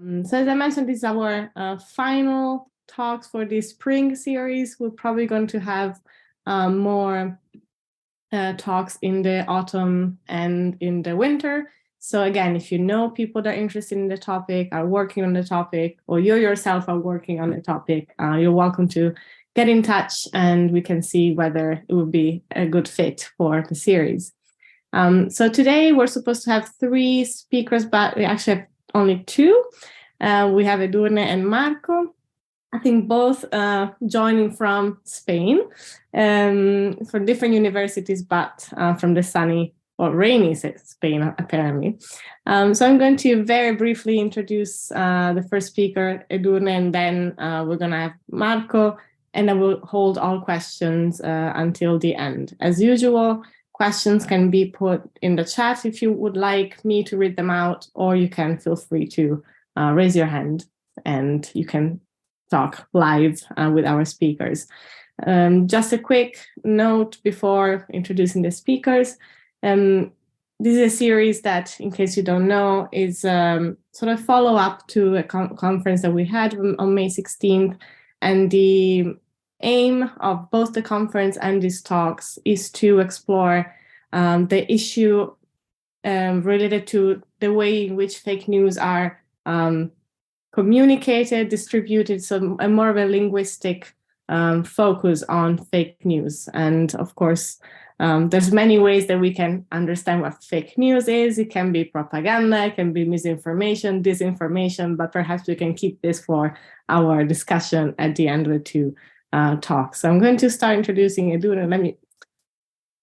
So as I mentioned, this is our final talks for this spring series. We're probably going to have more talks in the autumn and in the winter. So again, if you know people that are interested in the topic, are working on the topic, or you yourself are working on the topic, you're welcome to get in touch and we can see whether it would be a good fit for the series. So today we're supposed to have 3 speakers, but we actually have only 2. We have Edurne and Marco, I think both joining from Spain, from different universities, but from the sunny or rainy Spain, apparently. So I'm going to very briefly introduce the first speaker, Edurne, and then we're going to have Marco, and then we'll hold all questions until the end. As usual, questions can be put in the chat if you would like me to read them out, or you can feel free to raise your hand and you can talk live with our speakers. Just a quick note before introducing the speakers. This is a series that, in case you don't know, is sort of follow-up to a conference that we had on May 16th. And the aim of both the conference and these talks is to explore the issue related to the way in which fake news are communicated, distributed, so a more of a linguistic focus on fake news. And of course, there's many ways that we can understand what fake news is. It can be propaganda, it can be misinformation, disinformation, but perhaps we can keep this for our discussion at the end of the 2 talks. So I'm going to start introducing Edurne. Let me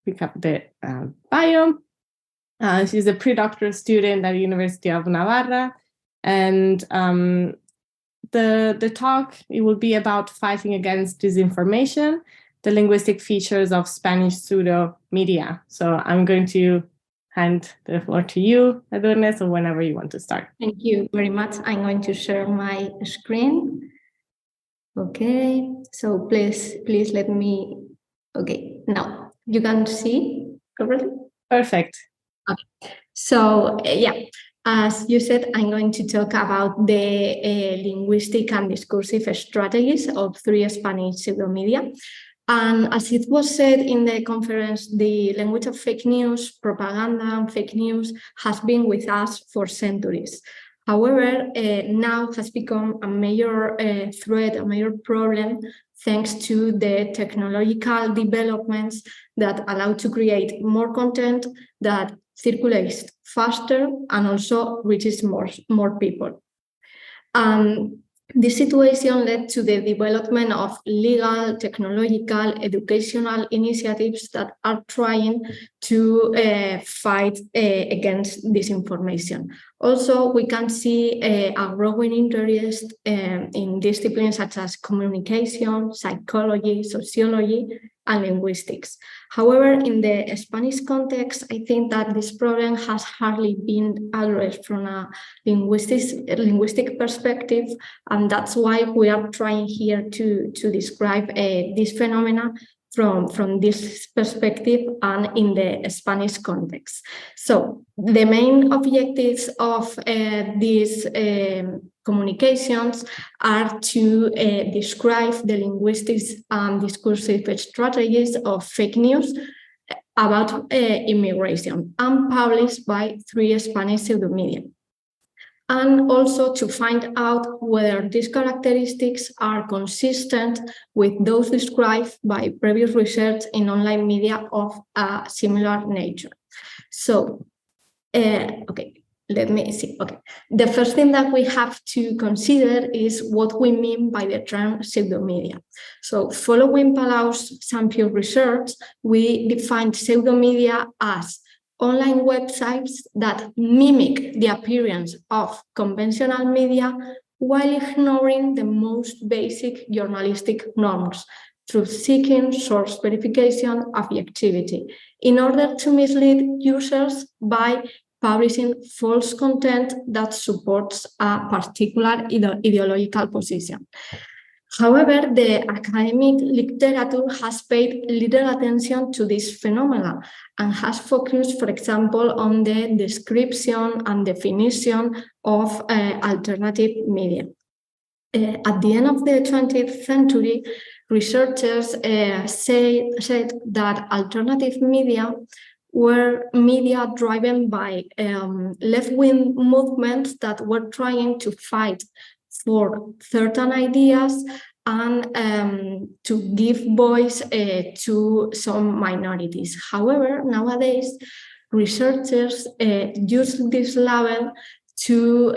pick up the bio. She's a pre-doctoral student at the University of Navarra. And the talk, it will be about fighting against disinformation, the linguistic features of Spanish pseudo-media. So I'm going to hand the floor to you, Edurne, so whenever you want to start. Thank you very much. I'm going to share my screen. Okay, so please let me, okay, now you can see correctly? Perfect. Okay, so yeah. As you said, I'm going to talk about the linguistic and discursive strategies of 3 Spanish pseudo-media. And as it was said in the conference, the language of fake news, propaganda, and fake news has been with us for centuries. However, now has become a major threat, a major problem, thanks to the technological developments that allow to create more content that circulates faster and also reaches more people. This situation led to the development of legal, technological, educational initiatives that are trying to fight against disinformation. Also, we can see a growing interest in disciplines such as communication, psychology, sociology, and linguistics. However, in the Spanish context, I think that this problem has hardly been addressed from a linguistic perspective, and that's why we are trying here to describe this phenomena from this perspective and in the Spanish context. So the main objectives of these communications are to describe the linguistics and discursive strategies of fake news about immigration and published by 3 Spanish pseudo-media. And also to find out whether these characteristics are consistent with those described by previous research in online media of a similar nature. So, okay, let me see. Okay, the first thing that we have to consider is what we mean by the term pseudo-media. So, following Palau-Sampio research, we define pseudo-media as online websites that mimic the appearance of conventional media while ignoring the most basic journalistic norms through seeking source verification, objectivity, in order to mislead users by publishing false content that supports a particular ideological position. However, the academic literature has paid little attention to this phenomenon and has focused, for example, on the description and definition of alternative media. At the end of the 20th century, researchers said that alternative media were media driven by left-wing movements that were trying to fight for certain ideas and to give voice to some minorities. However, nowadays, researchers use this label to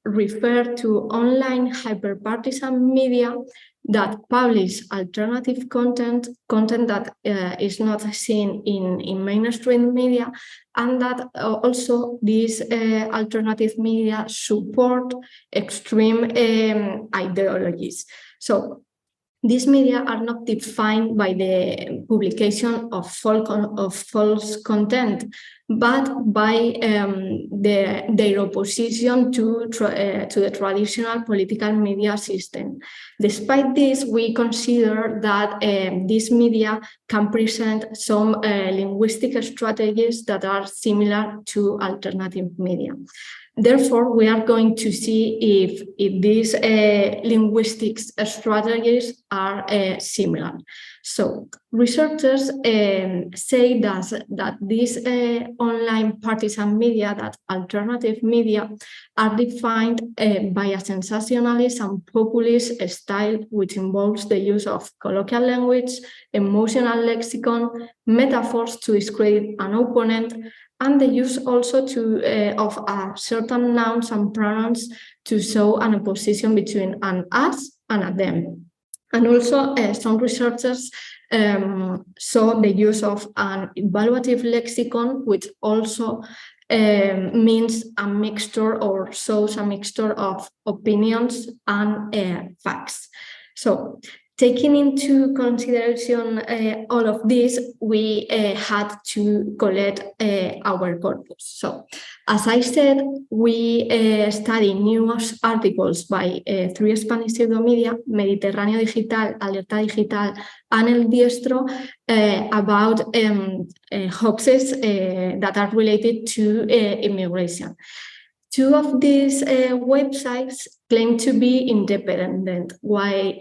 refer to online hyperpartisan media that publish alternative content that is not seen in mainstream media, and that also these alternative media support extreme ideologies. So these media are not defined by the publication of false content, but by their opposition to the traditional political media system. Despite this, we consider that these media can present some linguistic strategies that are similar to alternative media. Therefore, we are going to see if these linguistics strategies are similar. So researchers say that these online partisan media, that alternative media, are defined by a sensationalist and populist style, which involves the use of colloquial language, emotional lexicon, metaphors to discredit an opponent, and the use also of certain nouns and pronouns to show an opposition between an us and a them. And also some researchers saw the use of an evaluative lexicon, which also means a mixture or shows a mixture of opinions and facts. So taking into consideration all of this, we had to collect our corpus. So, as I said, we study news articles by three Spanish pseudo-media, Mediterráneo Digital, Alerta Digital, and El Diestro, about hoaxes that are related to immigration. Two of these websites claim to be independent, while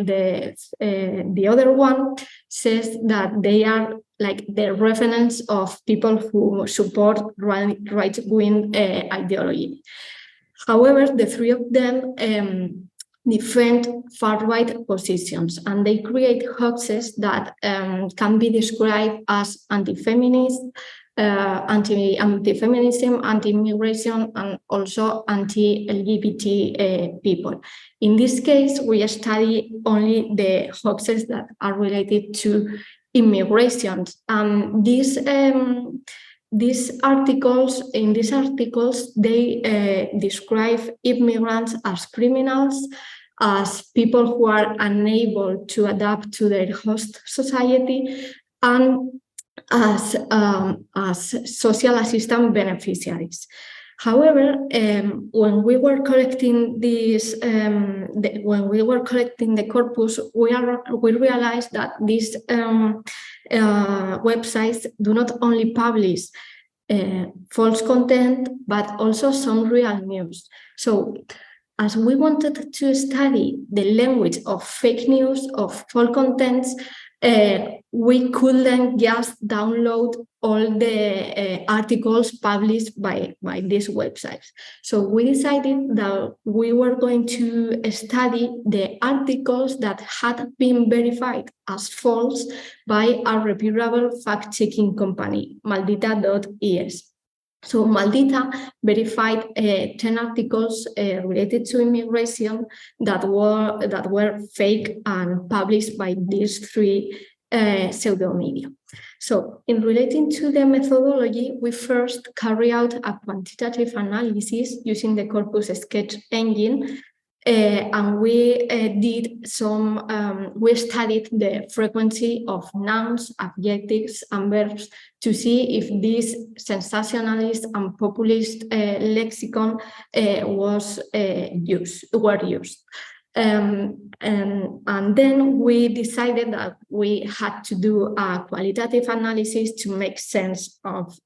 the other one says that they are like the reference of people who support right-wing ideology. However, the three of them defend far-right positions, and they create hoaxes that can be described as anti-feminist, anti-feminism, anti-immigration, and also anti-LGBT people. In this case, we study only the hoaxes that are related to immigration. These articles, they describe immigrants as criminals, as people who are unable to adapt to their host society, and as social assistance beneficiaries. However, when we were collecting this, the corpus, we realized that these websites do not only publish false content, but also some real news. So, as we wanted to study the language of fake news, of false contents, we couldn't just download all the articles published by these websites. So we decided that we were going to study the articles that had been verified as false by a reputable fact-checking company, Maldita.es. So Maldita verified 10 articles related to immigration that were fake and published by these three pseudo-media. So in relating to the methodology, we first carry out a quantitative analysis using the corpus sketch engine, and we studied the frequency of nouns, adjectives, and verbs to see if this sensationalist and populist lexicon were used. And then we decided that we had to do a qualitative analysis to make sense of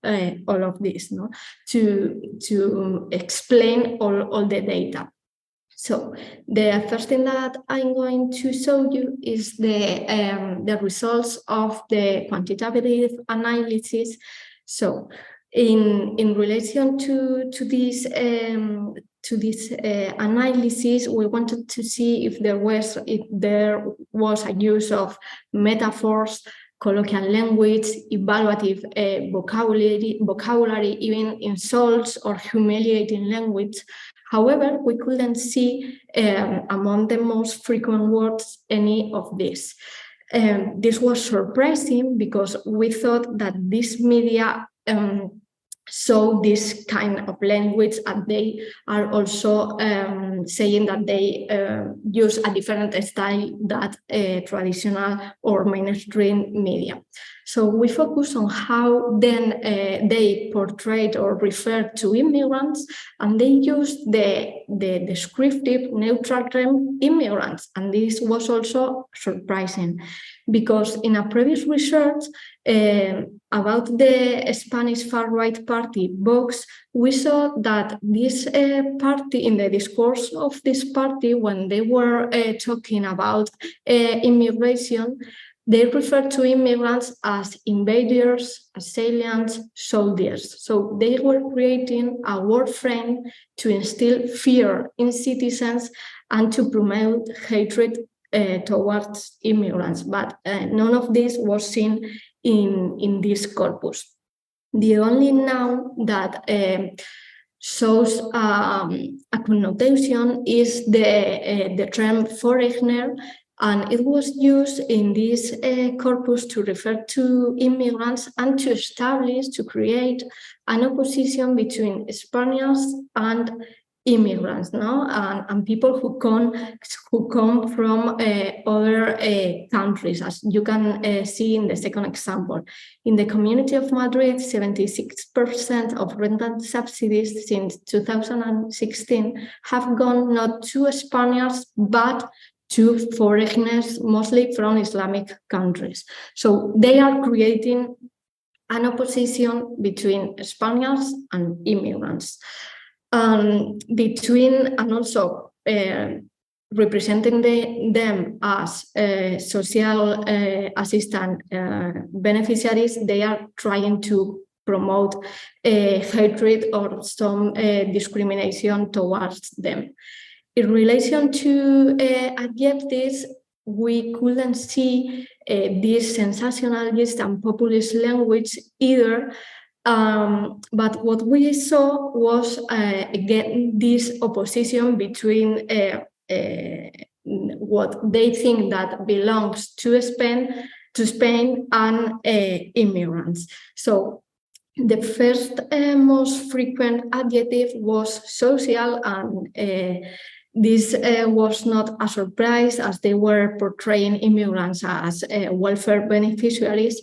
all of this, no? To explain all the data. So the first thing that I'm going to show you is the results of the quantitative analysis. So in relation to this analysis, we wanted to see if there was a use of metaphors, colloquial language, evaluative vocabulary, even insults or humiliating language. However, we couldn't see among the most frequent words any of this. This was surprising because we thought that this media show this kind of language, and they are also saying that they use a different style that traditional or mainstream media. So we focus on how then they portrayed or referred to immigrants, and they used the descriptive neutral term immigrants. And this was also surprising because in a previous research about the Spanish far-right party, Vox, we saw that this party, in the discourse of this party, when they were talking about immigration, they referred to immigrants as invaders, assailants, soldiers. So they were creating a word frame to instill fear in citizens and to promote hatred towards immigrants. But none of this was seen in this corpus. The only noun that shows a connotation is the term foreigner, and it was used in this corpus to refer to immigrants and to establish, to create an opposition between Spaniards and immigrants, no, and people who come from other countries, as you can see in the second example. In the Community of Madrid, 76% of rental subsidies since 2016 have gone not to Spaniards but to foreigners, mostly from Islamic countries. So they are creating an opposition between Spaniards and immigrants. And also representing them as social assistant beneficiaries, they are trying to promote hatred or some discrimination towards them. In relation to adjectives, we couldn't see this sensationalist and populist language either. But what we saw was, again, this opposition between what they think that belongs to Spain and immigrants. So the first most frequent adjective was social, and this was not a surprise, as they were portraying immigrants as welfare beneficiaries.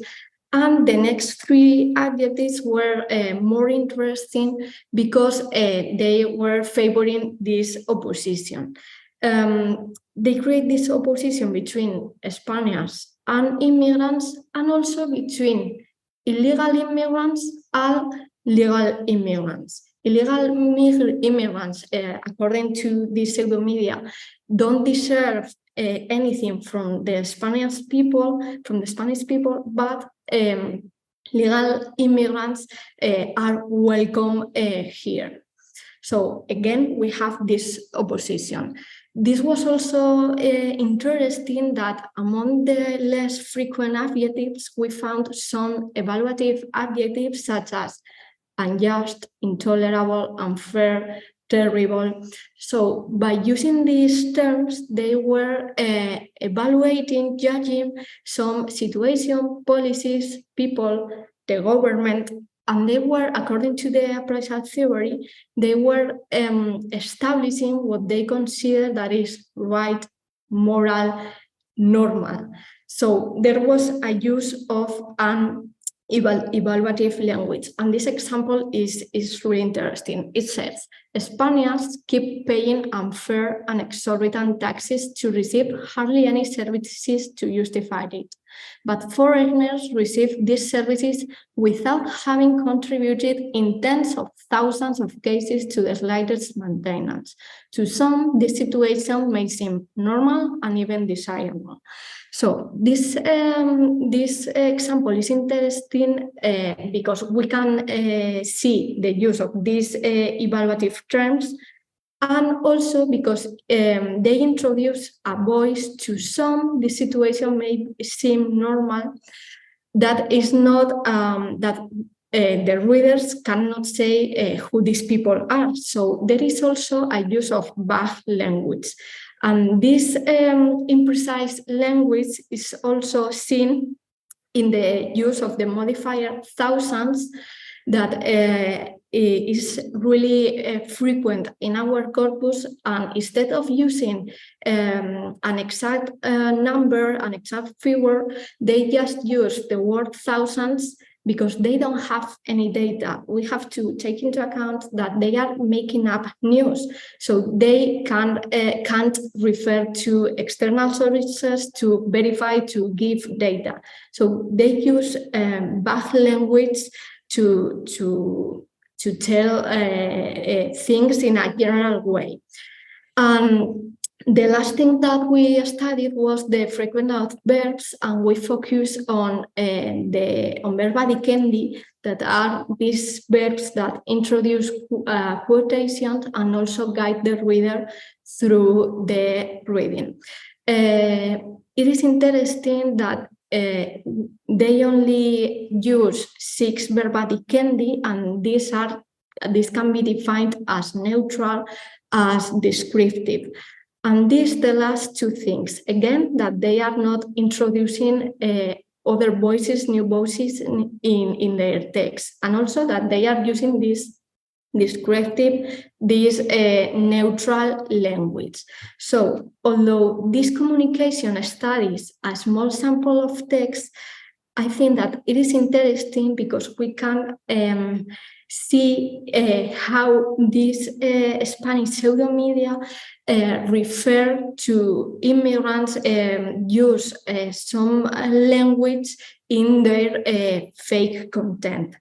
And the next three adjectives were more interesting because they were favoring this opposition. They create this opposition between Spaniards and immigrants, and also between illegal immigrants and legal immigrants. Illegal immigrants, according to the Pseudo-Media, don't deserve anything from the Spanish people, but legal immigrants are welcome here. So again, we have this opposition. This was also interesting that among the less frequent adjectives, we found some evaluative adjectives such as unjust, intolerable, unfair, terrible. So by using these terms, they were evaluating, judging some situation, policies, people, the government, and they were, according to the appraisal theory, they were establishing what they consider that is right, moral, normal. So there was a use of an evaluative language. And this example is really interesting. It says, Spaniards keep paying unfair and exorbitant taxes to receive hardly any services to justify it. But foreigners receive these services without having contributed in tens of thousands of cases to the slightest maintenance. To some, this situation may seem normal and even desirable. So this example is interesting because we can see the use of these evaluative terms, and also because they introduce a voice to some. The situation may seem normal, that is not that the readers cannot say who these people are. So there is also a use of vague language. And this imprecise language is also seen in the use of the modifier thousands that is really frequent in our corpus. And instead of using an exact number, an exact figure, they just use the word thousands because they don't have any data. We have to take into account that they are making up news, so they can't refer to external sources to verify, to give data. So they use vague language to tell things in a general way. The last thing that we studied was the frequent adverbs, and we focus on verba dicendi, that are these verbs that introduce quotations and also guide the reader through the reading. It is interesting that they only use 6 verba dicendi, and these can be defined as neutral, as descriptive. And these tell us 2 things. Again, that they are not introducing other voices, new voices in their text. And also that they are using this descriptive, this neutral language. So although this communication studies a small sample of text, I think that it is interesting because we can see how this Spanish pseudo-media refer to immigrants, use some language in their fake content.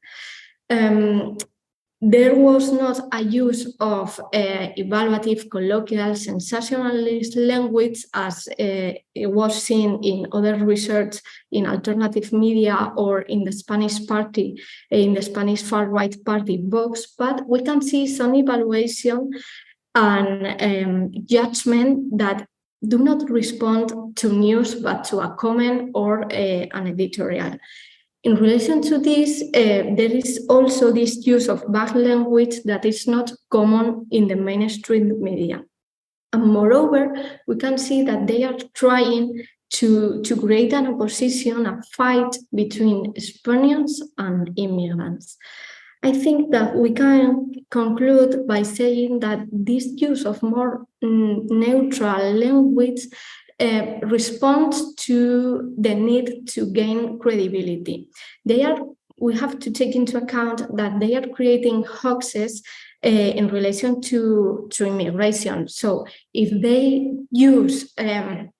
There was not a use of evaluative, colloquial, sensationalist language as it was seen in other research in alternative media or in the Spanish party, in the Spanish far-right party Vox, but we can see some evaluation and judgment that do not respond to news but to a comment or an editorial. In relation to this, there is also this use of vague language that is not common in the mainstream media. And moreover, we can see that they are trying to create an opposition, a fight between Spaniards and immigrants. I think that we can conclude by saying that this use of more neutral language responds to the need to gain credibility. We have to take into account that they are creating hoaxes in relation to immigration. So if they use an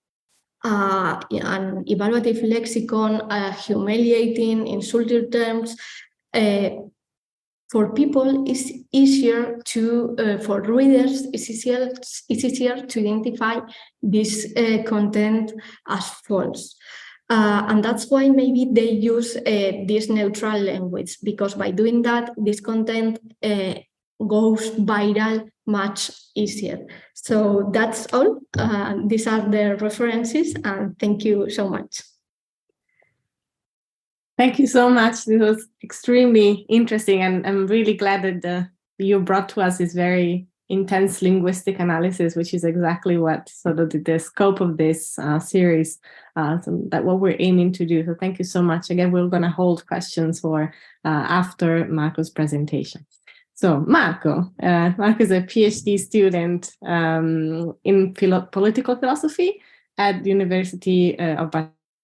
evaluative lexicon, humiliating, insulting terms, for people, it's easier for readers, it's easier to identify this content as false. And that's why maybe they use this neutral language, because by doing that, this content goes viral much easier. So that's all. These are the references, and thank you so much. Thank you so much. This was extremely interesting, and I'm really glad that you brought to us this very intense linguistic analysis, which is exactly what sort of the scope of this series, so that what we're aiming to do. So thank you so much. Again, we're going to hold questions for after Marco's presentation. So Marco is a PhD student in political philosophy at the University of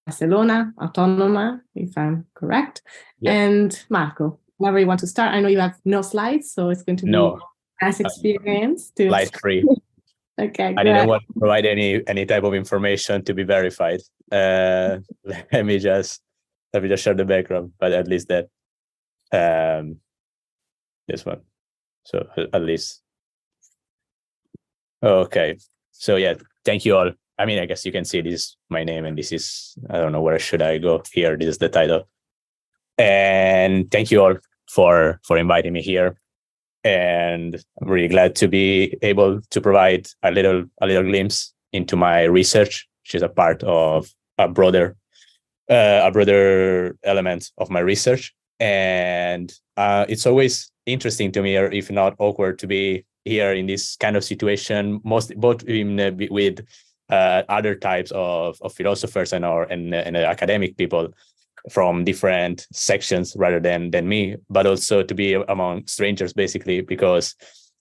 Barcelona, Autònoma, if I'm correct. Yes. And Marco, whenever you want to start, I know you have no slides, so it's going to be Past experience to light free. Okay, I didn't want to provide any type of information to be verified. Let me just share the background, but at least that this one. So at least. Okay. So yeah, thank you all. I mean, I guess you can see this is my name, and this is, I don't know, where should I go here? This is the title. And thank you all for inviting me here. And I'm really glad to be able to provide a little glimpse into my research, which is a part of a broader element of my research. And it's always interesting to me, or if not awkward, to be here in this kind of situation, both with other types of philosophers and academic people from different sections rather than me, but also to be among strangers, basically, because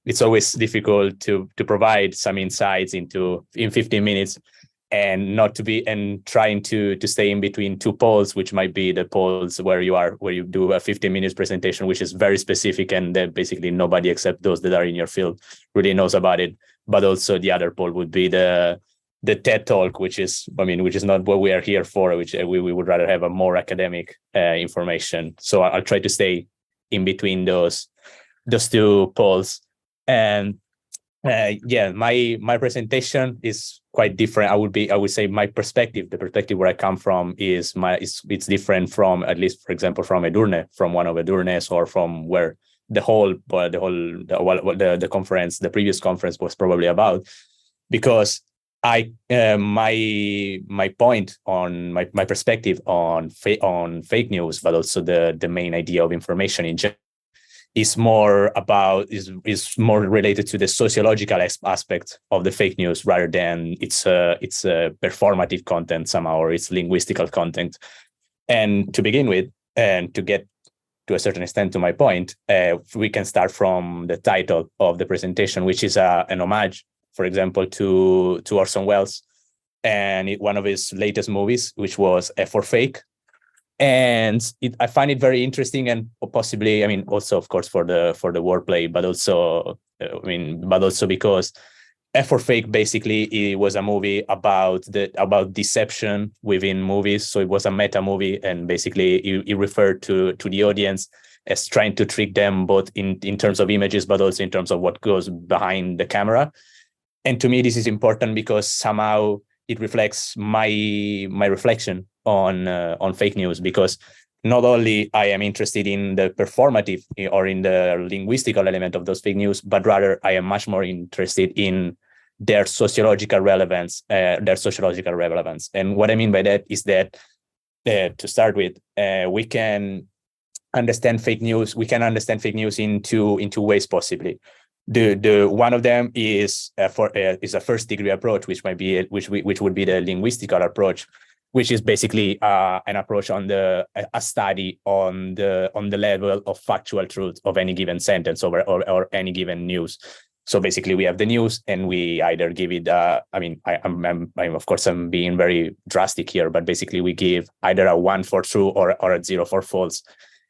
it's always difficult to provide some insights in 15 minutes and not to be, and trying to stay in between two poles, which might be the poles where you do a 15 minutes presentation, which is very specific, and that basically nobody except those that are in your field really knows about it. But also the other pole would be the TED Talk, which is not what we are here for, which we would rather have a more academic information. So I'll try to stay in between those two poles. And my presentation is quite different. I would say my perspective, the perspective where I come from, it's different from, at least, for example, from Edurne, from one of Edurne's, or from where the conference, the previous conference, was probably about, because my point on my perspective on fake news, but also the main idea of information in general, is more related to the sociological aspect of the fake news, rather than its performative content somehow, or its linguistical content. And to begin with, and to get to a certain extent to my point, we can start from the title of the presentation, which is an homage, for example, to Orson Welles and one of his latest movies, which was F for Fake. And I find it very interesting, and possibly, also of course for the wordplay, but also because F for Fake, basically, it was a movie about deception within movies. So it was a meta movie, and basically it referred to the audience as trying to trick them, both in terms of images, but also in terms of what goes behind the camera. And to me, this is important because somehow it reflects my reflection on fake news, because not only I am interested in the performative or in the linguistical element of those fake news, but rather I am much more interested in their sociological relevance. And what I mean by that is that, to start with, we can understand fake news. We can understand fake news in two ways, possibly. The one of them is a first degree approach, which would be the linguistical approach, which is basically an approach on a study on the level of factual truth of any given sentence or any given news. So basically, we have the news, and we either give it. I'm of course I'm being very drastic here, but basically we give either a 1 for true or a 0 for false,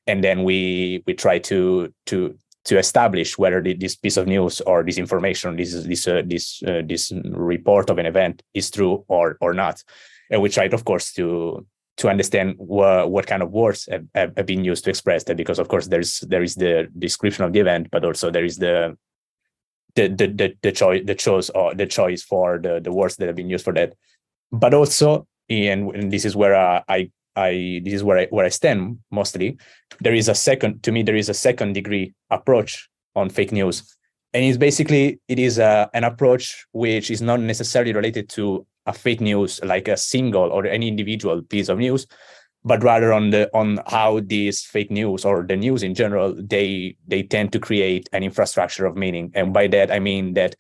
and then we try to establish whether this piece of news or this information, this report of an event, is true or not. And we tried, of course, to understand what kind of words have been used to express that, because, of course, there is the description of the event, but also there is the choice for the words that have been used for that. But also, and this is where I stand mostly, there is a second degree approach on fake news, and it is an approach which is not necessarily related to a fake news, like a single or any individual piece of news, but rather on how these fake news, or the news in general, they tend to create an infrastructure of meaning. And by that I mean that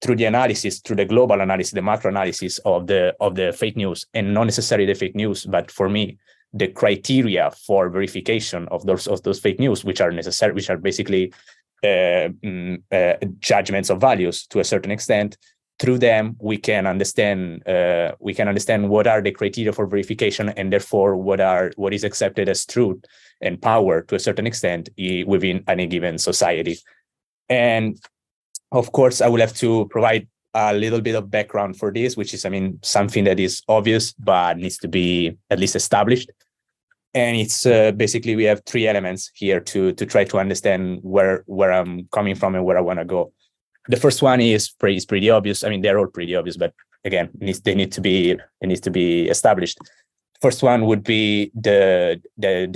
through the global analysis, the macro analysis of the fake news, and not necessarily the fake news, but for me, the criteria for verification of those fake news, which are basically judgments of values to a certain extent. Through them, we can understand what are the criteria for verification, and therefore what is accepted as truth and power to a certain extent within any given society. And of course, I will have to provide a little bit of background for this, which is, something that is obvious, but needs to be at least established. And it's basically, we have three elements here to try to understand where I'm coming from and where I want to go. The first one is pretty obvious. They're all pretty obvious, but again, they need to be established. First one would be the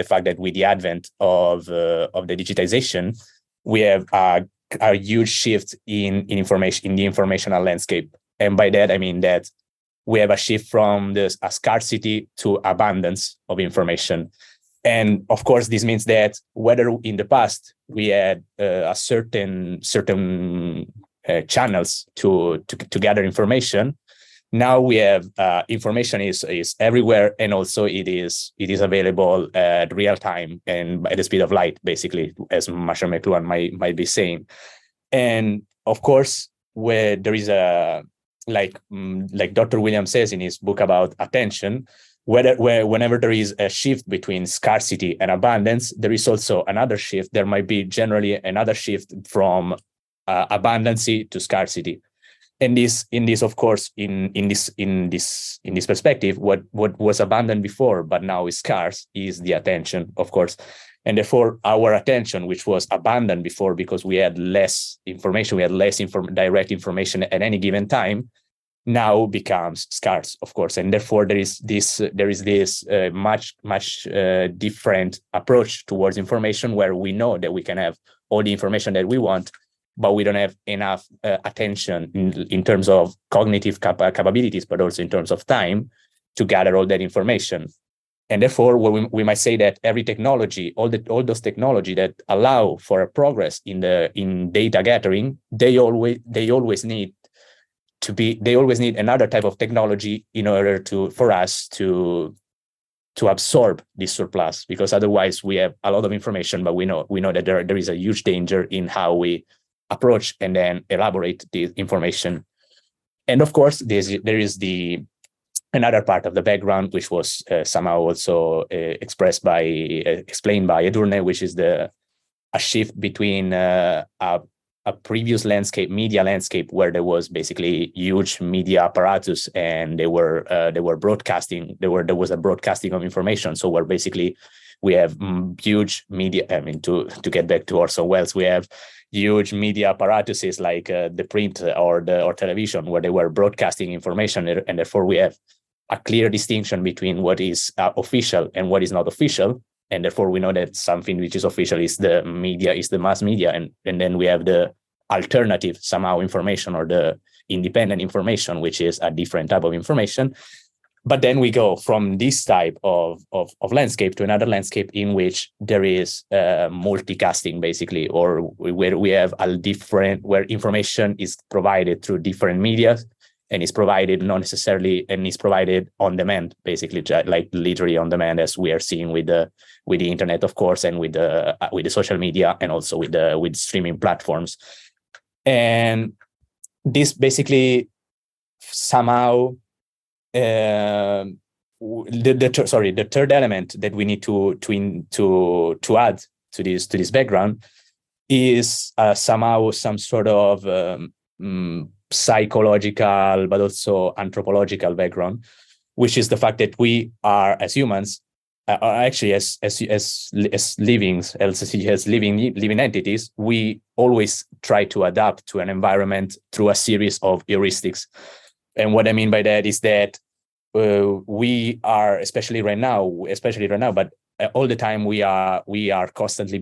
fact that with the advent of the digitization, we have a huge shift in the informational landscape. And by that, I mean that we have a shift from a scarcity to abundance of information. And of course, this means that whether in the past we had a certain channels to gather information, now we have information is everywhere, and also it is available at real time and at the speed of light, basically, as Marshall McLuhan might be saying. And of course, where there is a like Dr. Williams says in his book about attention, whenever there is a shift between scarcity and abundance, there is also another shift. There might be generally another shift from abundancy to scarcity. And this, of course, in this perspective, what was abundant before but now is scarce is the attention, of course. And therefore, our attention, which was abundant before because we had less information, we had less direct information at any given time, now becomes scarce, of course. And therefore, there is this much different approach towards information, where we know that we can have all the information that we want, but we don't have enough attention in terms of cognitive capabilities, but also in terms of time to gather all that information. And therefore, we might say that every technology, all those technology that allow for a progress in data gathering, they always need another type of technology in order for us to absorb this surplus, because otherwise we have a lot of information, but we know that there is a huge danger in how we approach and then elaborate the information. And of course, there is another part of the background, which was somehow also explained by Edurne, which is a shift between a previous media landscape, where there was basically huge media apparatus, and they were broadcasting. There was a broadcasting of information. So where basically we have huge media. To get back to Orson Welles, we have huge media apparatuses like the print or television, where they were broadcasting information, and therefore we have a clear distinction between what is official and what is not official. And therefore we know that something which is official is the media, is the mass media. And then we have the alternative somehow information, or the independent information, which is a different type of information. But then we go from this type of landscape to another landscape in which there is multicasting, basically, or where we have where information is provided through different media, and is provided not necessarily, and is provided on demand, basically, like literally on demand, as we are seeing with the internet, of course, and with the social media, and also with streaming platforms. And this basically somehow the third element that we need to add to this background is somehow some sort of psychological but also anthropological background, which is the fact that we are, as humans, actually as living entities, we always try to adapt to an environment through a series of heuristics. And what I mean by that is that we are, especially right now, but all the time we are constantly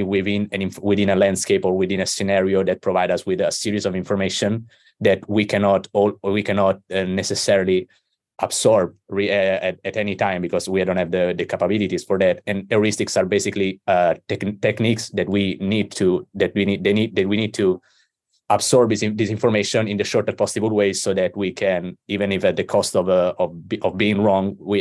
within a landscape or within a scenario that provide us with a series of information that we cannot necessarily absorb at any time, because we don't have the capabilities for that. And heuristics are basically techniques that we need to absorb this information in the shortest possible way, so that we can, even if at the cost of being wrong, we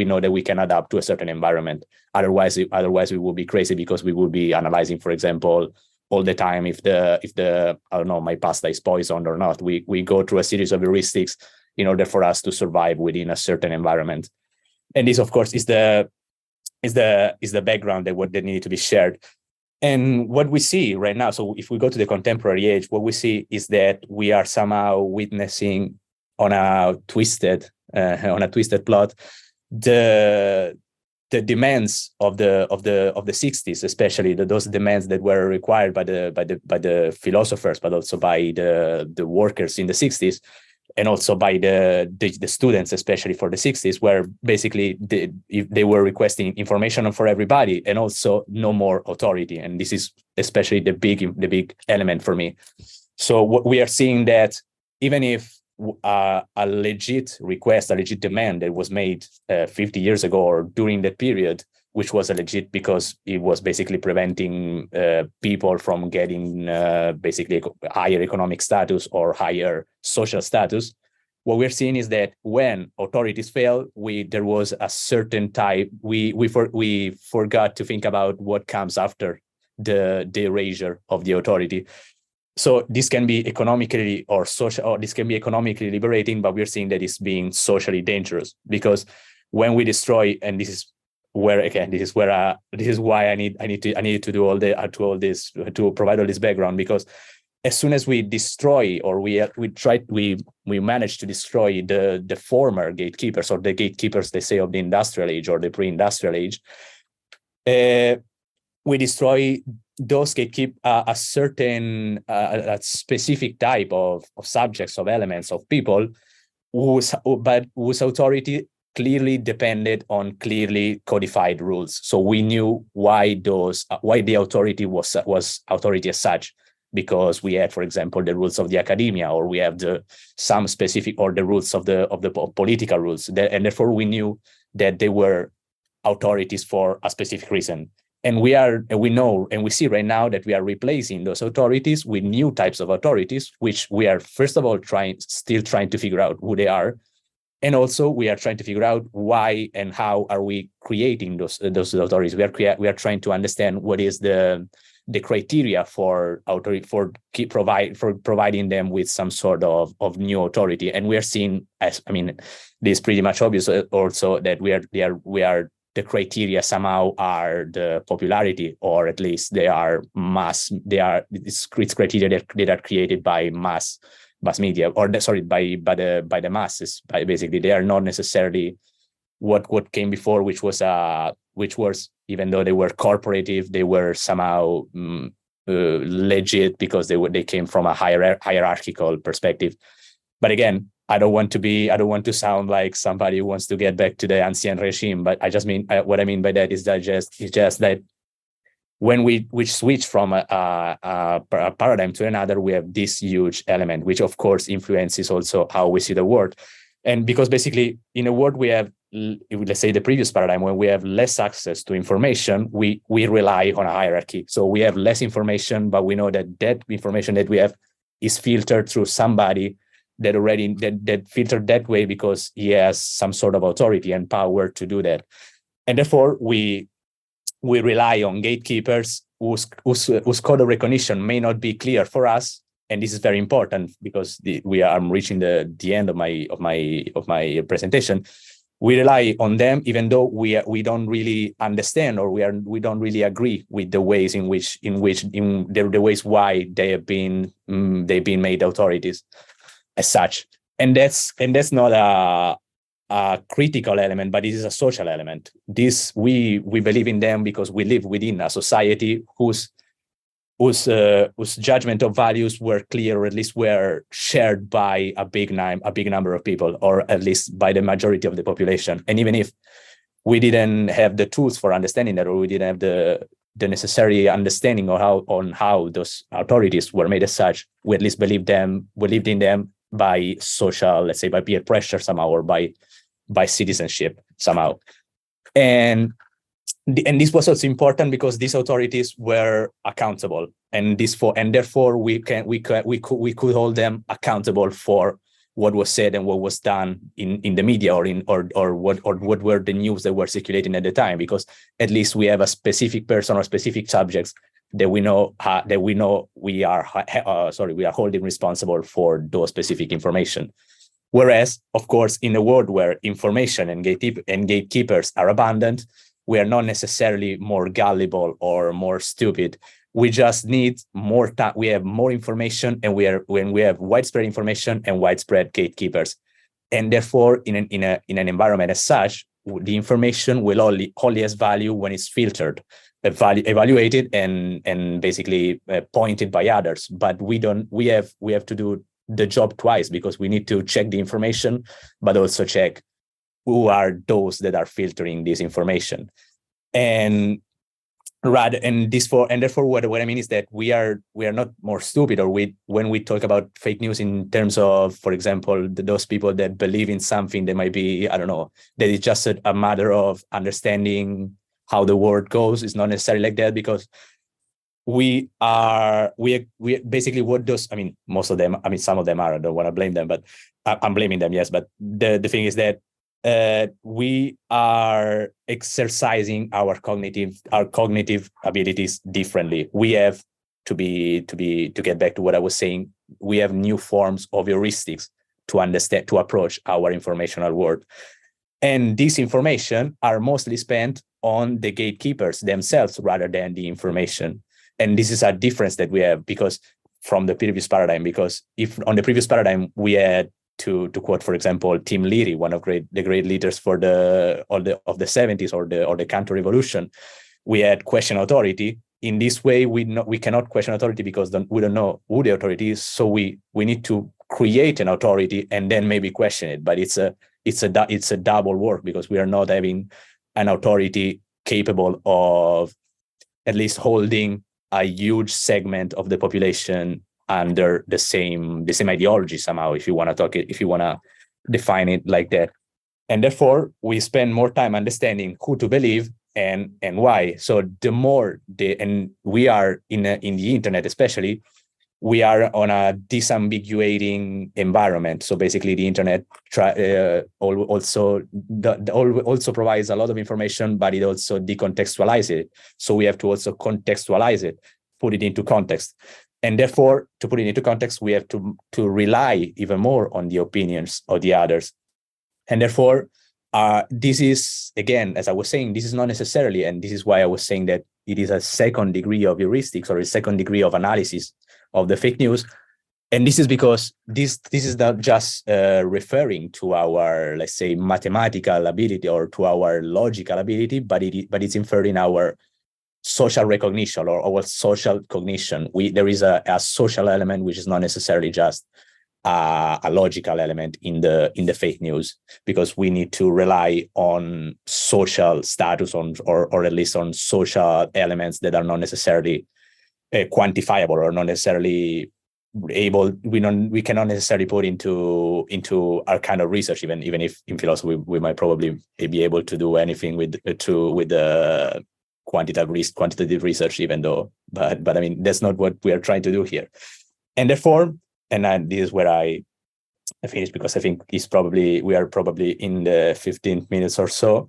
know that we can adapt to a certain environment. Otherwise we will be crazy, because we will be analyzing, for example, all the time if the I don't know, my pasta is poisoned or not. We go through a series of heuristics in order for us to survive within a certain environment. And this, of course, is the background that needed to be shared. And what we see right now, so if we go to the contemporary age, what we see is that we are somehow witnessing on a twisted plot the demands of the 60s, especially those demands that were required by the philosophers, but also by the workers in the 60s, and also by the students, especially for the 60s, where basically they were requesting information for everybody and also no more authority. And this is especially the big element for me. So what we are seeing that even if a legit request, a legit demand that was made 50 years ago or during that period, which was a legit because it was basically preventing people from getting basically higher economic status or higher social status. What we're seeing is that when authorities fail, there was a certain type, we forgot to think about what comes after the erasure of the authority. So this can be economically or social, or this can be economically liberating, but we're seeing that it's being socially dangerous, because when we destroy, and this is where again, this is why I need to do all this to provide all this background, because as soon as we destroy or we manage to destroy the former gatekeepers, or the gatekeepers, they say, of the industrial age or the pre-industrial age, we destroy those gatekeep a certain a specific type of subjects, of elements, of people whose authority clearly depended on clearly codified rules. So we knew why the authority was authority as such, because we had, for example, the rules of the academia, or we have some specific, or the rules of the political rules, and therefore we knew that they were authorities for a specific reason. And we know and we see right now that we are replacing those authorities with new types of authorities, which we are, first of all, still trying to figure out who they are. And also we are trying to figure out why and how are we creating those authorities. We are trying to understand what is the criteria for authority, for providing them with some sort of new authority. And we are seeing, this is pretty much obvious also, that the criteria somehow are the popularity, or at least they are mass. It's criteria that are created by mass media, or by the masses. Basically, they are not necessarily what came before, which was even though they were corporative, they were somehow legit because they came from a hierarchical perspective. But again, I don't want to sound like somebody who wants to get back to the ancien regime, but I just mean, what I mean by that is that it's just that when we switch from a paradigm to another, we have this huge element, which of course influences also how we see the world. And because basically in a world we have, let's say the previous paradigm, when we have less access to information, we rely on a hierarchy. So we have less information, but we know that information that we have is filtered through somebody that filtered that way because he has some sort of authority and power to do that. And therefore we rely on gatekeepers whose code of recognition may not be clear for us. And this is very important because I'm reaching the end of my presentation. We rely on them, even though we don't really understand, or we don't really agree with the ways in the ways why they've been made authorities as such. And that's not a critical element, but it is a social element. This we believe in them because we live within a society whose judgment of values were clear, or at least were shared by a big number of people, or at least by the majority of the population. And even if we didn't have the tools for understanding that, or we didn't have the necessary understanding on how those authorities were made as such, we at least believed in them by social, let's say, by peer pressure somehow, or by citizenship somehow. And this was also important because these authorities were accountable, and therefore we could hold them accountable for what was said and what was done in the media, or what were the news that were circulating at the time, because at least we have a specific person or specific subjects that we know we are holding responsible for those specific information. Whereas, of course, in a world where information and gatekeepers are abundant, we are not necessarily more gullible or more stupid. We just need more time. We have more information, and when we have widespread information and widespread gatekeepers, and therefore in an environment as such, the information will only has value when it's filtered, evaluated, and basically pointed by others. But we have to do the job twice, because we need to check the information, but also check who are those that are filtering this information. And therefore what I mean is that we are not more stupid, or when we talk about fake news in terms of, for example, those people that believe in something that might be, I don't know, that it's just a matter of understanding how the world goes. It's not necessarily like that, because we basically what those, I mean, most of them, I mean, some of them are, I don't want to blame them, but I'm blaming them, yes. But the thing is that we are exercising our cognitive abilities differently. We have to get back to what I was saying. We have new forms of heuristics to approach our informational world. And this information are mostly spent on the gatekeepers themselves rather than the information. And this is a difference that we have from the previous paradigm, because if on the previous paradigm we had to quote, for example, Tim Leary, one of the great leaders of the 70s or the counter-revolution, we had question authority. In this way, we cannot question authority because we don't know who the authority is. So we need to create an authority and then maybe question it. But it's a double work, because we are not having an authority capable of at least holding a huge segment of the population under the same ideology somehow, if you want to define it like that. And therefore we spend more time understanding who to believe and why. So the more and we are in the internet, especially, we are on a disambiguating environment. So basically the internet also provides a lot of information, but it also decontextualizes it. So we have to also contextualize it, put it into context. And therefore, to put it into context, we have to rely even more on the opinions of the others. And therefore, this is, again, as I was saying, this is not necessarily, and this is why I was saying that it is a second degree of heuristics, or a second degree of analysis of the fake news. And this is because this is not just referring to our, let's say, mathematical ability or to our logical ability, but it's inferring our social recognition or our social cognition. There is a social element which is not necessarily just a logical element in the fake news, because we need to rely on social status or at least on social elements that are not necessarily quantifiable or not necessarily able. We cannot necessarily put into our kind of research, even if in philosophy we might probably be able to do anything with the quantitative research, even though, but I mean, that's not what we are trying to do here. And therefore, and this is where I finish, because I think we are probably in the 15 minutes or so.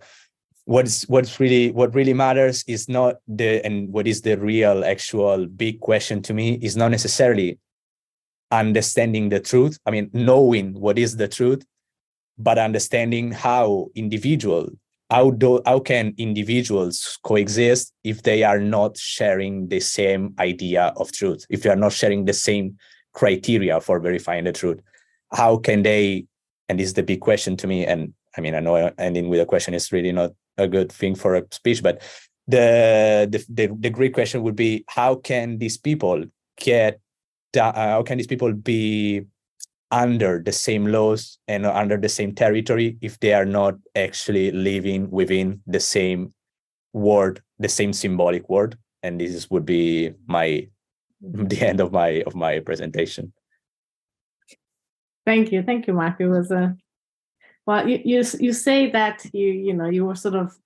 What really matters is not what is the real actual big question to me is not necessarily understanding the truth. I mean, knowing what is the truth, but understanding how can individuals coexist if they are not sharing the same idea of truth, if they are not sharing the same criteria for verifying the truth. How can they, and this is the big question to me, and I mean, I know ending with a question is really not a good thing for a speech, but the great question would be, how can these people be under the same laws and under the same territory if they are not actually living within the same word, the same symbolic word? And this would be the end of my presentation. Thank you, Mark. It was well, you say that you were sort of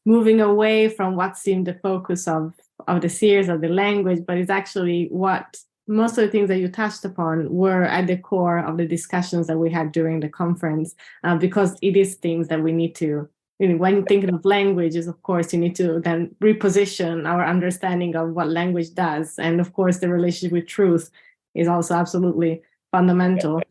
moving away from what seemed the focus of the series of the language, but it's actually what most of the things that you touched upon were at the core of the discussions that we had during the conference, because it is things that we need to, when thinking of languages, of course, you need to then reposition our understanding of what language does. And of course, the relationship with truth is also absolutely fundamental.